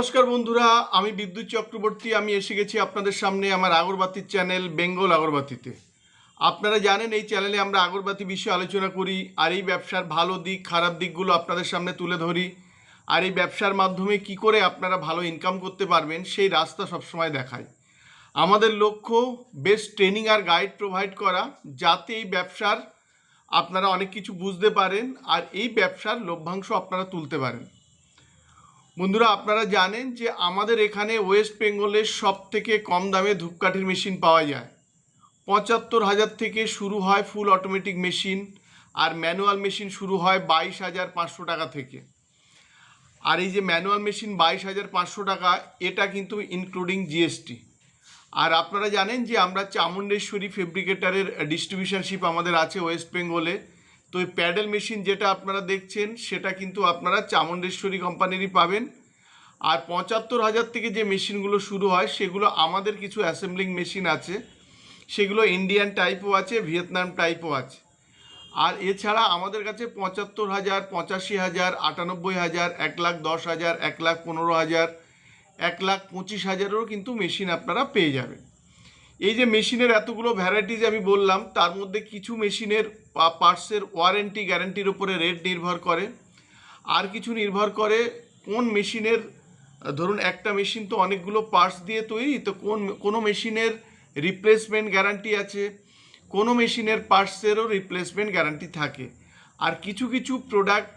নমস্কার বন্ধুরা, আমি বিদ্যুৎ চক্রবর্তী। আমি এসে গেছি আপনাদের সামনে আমার আগরবাতির চ্যানেল বেঙ্গল আগরবাতিতে। আপনারা জানেন এই চ্যানেলে আমরা আগরবাতি বিষয়ে আলোচনা করি, আর এই ব্যবসার ভালো দিক খারাপ দিকগুলো আপনাদের সামনে তুলে ধরি, আর এই ব্যবসার মাধ্যমে কি করে আপনারা ভালো ইনকাম করতে পারবেন সেই রাস্তা সবসময় দেখাই। আমাদের লক্ষ্য বেস্ট ট্রেনিং আর গাইড প্রোভাইড করা, যাতে এই ব্যবসার আপনারা অনেক কিছু বুঝতে পারেন আর এই ব্যবসার লভ্যাংশ আপনারা তুলতে পারেন। বন্ধুরা, আপনারা জানেন যে আমাদের এখানে ওয়েস্ট বেঙ্গলের সব থেকে কম দামে ধূপকাঠির মেশিন পাওয়া যায়। ৭৫,০০০ থেকে শুরু হয় ফুল অটোমেটিক মেশিন, আর ম্যানুয়াল মেশিন শুরু হয় ২২,৫০০ টাকা থেকে। আর এই যে ম্যানুয়াল মেশিন ২২,৫০০ টাকা, এটা কিন্তু ইনক্লুডিং জিএসটি। আর আপনারা জানেন যে আমরা চামুণ্ডেশ্বরী ফেব্রিকেটারের ডিস্ট্রিবিউশনশিপ আমাদের আছে ওয়েস্ট বেঙ্গলে। তো এই প্যাডেল মেশিন যেটা আপনারা দেখছেন সেটা কিন্তু আপনারা চামুণ্ডেশ্বরী কোম্পানিরই পাবেন। আর ৭৫,০০০ থেকে যে মেশিনগুলো শুরু হয় সেগুলো আমাদের কিছু অ্যাসেম্বলিং মেশিন আছে, সেগুলো ইন্ডিয়ান টাইপও আছে, ভিয়েতনাম টাইপও আছে। আর এছাড়া আমাদের কাছে ৭৫,০০০, ৮৫,০০০, ৯৮,০০০, ১,১০,০০০, ১,১৫,০০০, ১,২৫,০০০-এরও কিন্তু মেশিন আপনারা পেয়ে যাবেন। এই যে মেশিনের এতগুলো ভ্যারাইটিজ আমি বললাম, তার মধ্যে কিছু মেশিনের পার্টসের ওয়ারেন্টি গ্যারান্টির উপরে রেট নির্ভর করে, আর কিছু নির্ভর করে কোন মেশিনের, ধরুন একটা মেশিন তো অনেকগুলো পার্টস দিয়ে তৈরি, তো কোনো মেশিনের রিপ্লেসমেন্ট গ্যারান্টি আছে, কোনো মেশিনের পার্টসেরও রিপ্লেসমেন্ট গ্যারান্টি থাকে। আর কিছু কিছু প্রোডাক্ট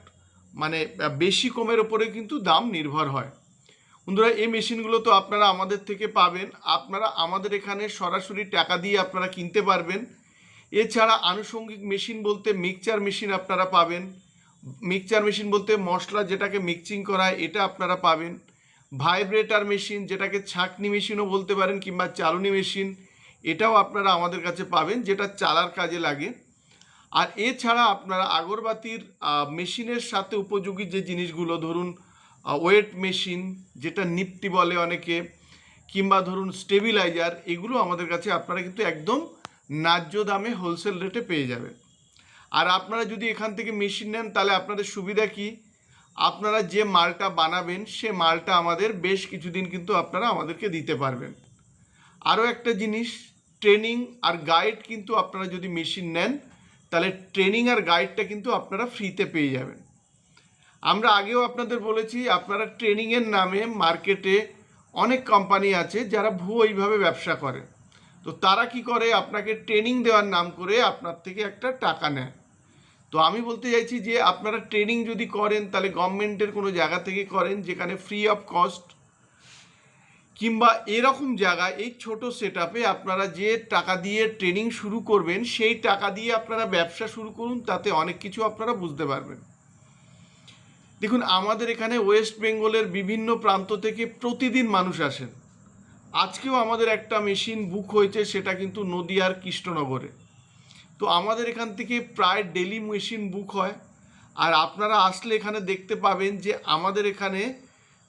মানে বেশি কমের ওপরে কিন্তু দাম নির্ভর হয়। বন্ধুরা, এই মেশিনগুলো তো আপনারা আমাদের থেকে পাবেন, আপনারা আমাদের এখানে সরাসরি টাকা দিয়ে আপনারা কিনতে পারবেন। এছাড়া আনুষঙ্গিক মেশিন বলতে মিক্সচার মেশিন আপনারা পাবেন। মিক্সচার মেশিন বলতে মশলা যেটাকে মিক্সিং করা হয় এটা আপনারা পাবেন। ভাইব্রেটার মেশিন যেটাকে ছাঁকনি মেশিনও বলতে পারেন, কিংবা চালুনি মেশিন, এটাও আপনারা আমাদের কাছে পাবেন, যেটা চালার কাজে লাগে। আর এছাড়া আপনারা আগরবাতির মেশিনের সাথে উপযোগী যে জিনিসগুলো, ধরুন ওয়েট মেশিন যেটা নিফটি বলে অনেকে, কিংবা ধরুন স্টেবিলাইজার, এগুলো আমাদের কাছে আপনারা কিন্তু একদম ন্যায্য দামে হোলসেল রেটে পেয়ে যাবেন। আর আপনারা যদি এখান থেকে মেশিন নেন তাহলে আপনাদের সুবিধা কি, আপনারা যে মালটা বানাবেন সে মালটা আমাদের বেশ কিছুদিন কিন্তু আপনারা আমাদেরকে দিতে পারবেন। আরও একটা জিনিস, ট্রেনিং আর গাইড কিন্তু আপনারা যদি মেশিন নেন তাহলে ট্রেনিং আর গাইডটা কিন্তু আপনারা ফ্রিতে পেয়ে যাবেন। আমরা আগেও আপনাদের বলেছি, আপনারা ট্রেনিংয়ের নামে মার্কেটে অনেক কোম্পানি আছে যারা ভুয়ো এইভাবে ব্যবসা করে। তো তারা কি করে, আপনাকে ট্রেনিং দেওয়ার নাম করে আপনার থেকে একটা টাকা নেয়। তো আমি বলতে চাইছি যে আপনারা ট্রেনিং যদি করেন তাহলে গভর্নমেন্টের কোনো জায়গা থেকে করেন যেখানে ফ্রি অফ কস্ট, কিংবা এরকম জায়গায় এই ছোট সেট আপে আপনারা যে টাকা দিয়ে ট্রেনিং শুরু করবেন সেই টাকা দিয়ে আপনারা ব্যবসা শুরু করুন, তাতে অনেক কিছু আপনারা বুঝতে পারবেন। দেখুন, আমাদের এখানে ওয়েস্ট বেঙ্গলের বিভিন্ন প্রান্ত থেকে প্রতিদিন মানুষ আসেন। আজকেও আমাদের একটা মেশিন বুক হয়েছে, সেটা কিন্তু নদিয়ার কৃষ্ণনগরে। তো আমাদের এখান থেকে প্রায় ডেলি মেশিন বুক হয়। আর আপনারা আসলে এখানে দেখতে পাবেন যে আমাদের এখানে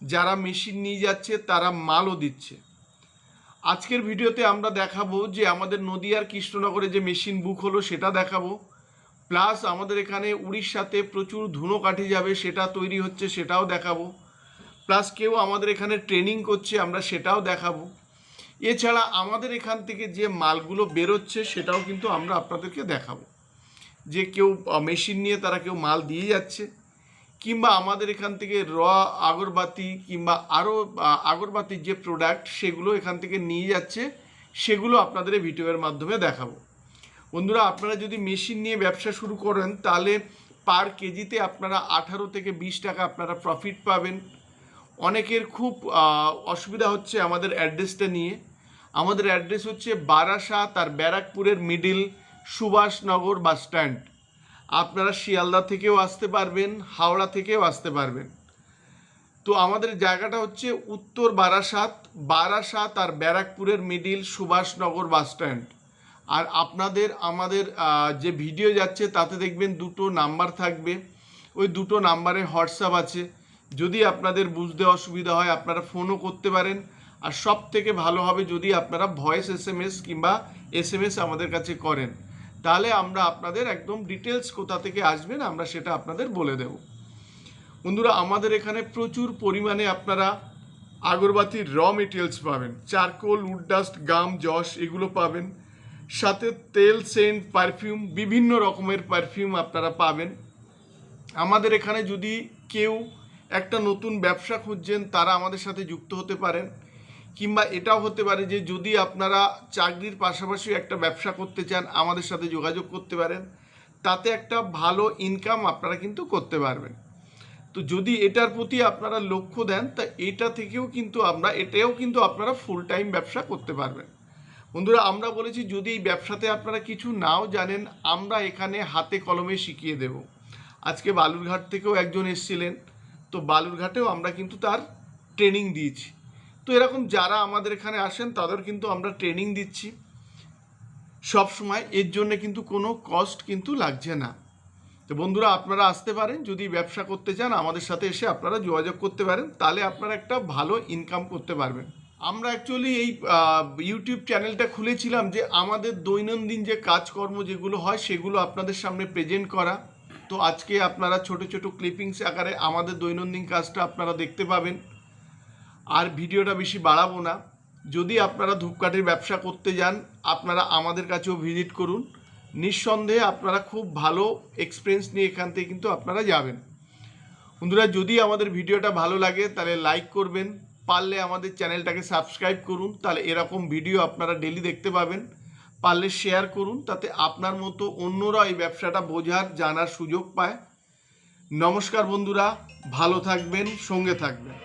যারা মেশিন নিয়ে যাচ্ছে তারা মালও দিচ্ছে। আজকের ভিডিওতে আমরা দেখাবো যে আমাদের নদিয়ার কৃষ্ণনগরে যে মেশিন বুক হলো সেটা দেখাবো, প্লাস আমাদের এখানে উড়িষ্যাতে প্রচুর ধুনো কাঠি যাবে সেটা তৈরি হচ্ছে সেটাও দেখাবো, প্লাস কেউ আমাদের এখানে ট্রেনিং করছে আমরা সেটাও দেখাবো। এছাড়া আমাদের এখান থেকে যে মালগুলো বেরোচ্ছে সেটাও কিন্তু আমরা আপনাদেরকে দেখাবো, যে কেউ মেশিন নিয়ে তারা কেউ মাল দিয়ে যাচ্ছে, কিংবা আমাদের এখান থেকে আগরবাতি কিংবা আরও আগরবাতির যে প্রোডাক্ট সেগুলো এখান থেকে নিয়ে যাচ্ছে, সেগুলো আপনাদের এই ভিডিওর মাধ্যমে দেখাবো। বন্ধুরা, আপনারা যদি মেশিন নিয়ে ব্যবসা শুরু করেন তাহলে পার কেজিতে আপনারা 18 থেকে 20 টাকা আপনারা প্রফিট পাবেন। অনেকের খুব অসুবিধা হচ্ছে আমাদের অ্যাড্রেসটা নিয়ে। আমাদের অ্যাড্রেস হচ্ছে বারাসাত আর ব্যারাকপুরের মিডিল সুভাষনগর বাস স্ট্যান্ড। আপনারা শিয়ালদা থেকেও আসতে পারবেন, হাওড়া থেকেও আসতে পারবেন। তো আমাদের জায়গাটা হচ্ছে উত্তর বারাসাত আর ব্যারাকপুরের মিডিল সুভাষনগর বাস স্ট্যান্ড। আর আপনাদের আমাদের যে ভিডিও যাচ্ছে তাতে দেখবেন দুটো নাম্বার থাকবে, ওই দুটো নাম্বারে হোয়াটসঅ্যাপ আছে। যদি আপনাদের বুঝতে অসুবিধা হয় আপনারা ফোনও করতে পারেন, আর সব থেকে ভালো হবে যদি আপনারা ভয়েস SMS কিংবা SMS আমাদের কাছে করেন, তাহলে আমরা আপনাদের একদম ডিটেলস কোথা থেকে আসবেন আমরা সেটা আপনাদের বলে দেব। বন্ধুরা, আমাদের এখানে প্রচুর পরিমাণে আপনারা আগরবাতির র মেটেরিয়ালস পাবেন, charcoal, would dust, gum, Jos এগুলো পাবেন। সাথে তেল, সেন্ট, পারফিউম, বিভিন্ন রকমের পারফিউম আপনারা পাবেন। আমাদের এখানে যদি কেউ একটা নতুন ব্যবসা খুঁজছেন তারা আমাদের সাথে যুক্ত হতে পারেন, কিংবা এটাও হতে পারে যে যদি আপনারা চাকরির পাশাপাশি একটা ব্যবসা করতে চান আমাদের সাথে যোগাযোগ করতে পারেন, তাতে একটা ভালো ইনকাম আপনারা কিন্তু করতে পারবেন। তো যদি এটার প্রতি আপনারা লক্ষ্য দেন তা এটাও কিন্তু আপনারা ফুল টাইম ব্যবসা করতে পারবেন। বন্ধুরা, আমরা বলেছি যদি এই ব্যবসাতে আপনারা কিছু নাও জানেন আমরা এখানে হাতে কলমে শিখিয়ে দেব। আজকে বালুরঘাট থেকেও একজন এসেছিলেন, তো বালুরঘাটেও আমরা কিন্তু তার ট্রেনিং দিয়েছি। তো এরকম যারা আমাদের এখানে আসেন তাদের কিন্তু আমরা ট্রেনিং দিচ্ছি সব সময়, এর জন্য কিন্তু কোনো কস্ট কিন্তু লাগছে না। তো বন্ধুরা, আপনারা আসতে পারেন, যদি ব্যবসা করতে চান আমাদের সাথে এসে আপনারা যোগাযোগ করতে পারেন, তাহলে আপনারা একটা ভালো ইনকাম করতে পারবেন। আমরা অ্যাকচুয়ালি এই ইউটিউব চ্যানেলটা খুলেছিলাম যে আমাদের দৈনন্দিন যে কাজকর্ম যেগুলো হয় সেগুলো আপনাদের সামনে প্রেজেন্ট করা। তো আজকে আপনারা ছোট ছোট ক্লিপিংস আকারে আমাদের দৈনন্দিন কাজটা আপনারা দেখতে পাবেন। আর ভিডিওটা বেশি বাড়াবো না। যদি আপনারা ধূপকাঠির ব্যবসা করতে যান আপনারা আমাদের কাছেও ভিজিট করুন, নিঃসন্দেহে আপনারা খুব ভালো এক্সপিরিয়েন্স নিয়ে এখান থেকে কিন্তু আপনারা যাবেন। বন্ধুরা, যদি আমাদের ভিডিওটা ভালো লাগে তাহলে লাইক করবেন, পারলে আমাদের চ্যানেলটাকে সাবস্ক্রাইব করুন, তাহলে এরকম ভিডিও আপনারা ডেলি দেখতে পাবেন। পারলে শেয়ার করুন, তাতে আপনার মতো অন্যরা এই ব্যবসাটা বোঝার জানার সুযোগ পায়। নমস্কার বন্ধুরা, ভালো থাকবেন, সঙ্গে থাকবেন।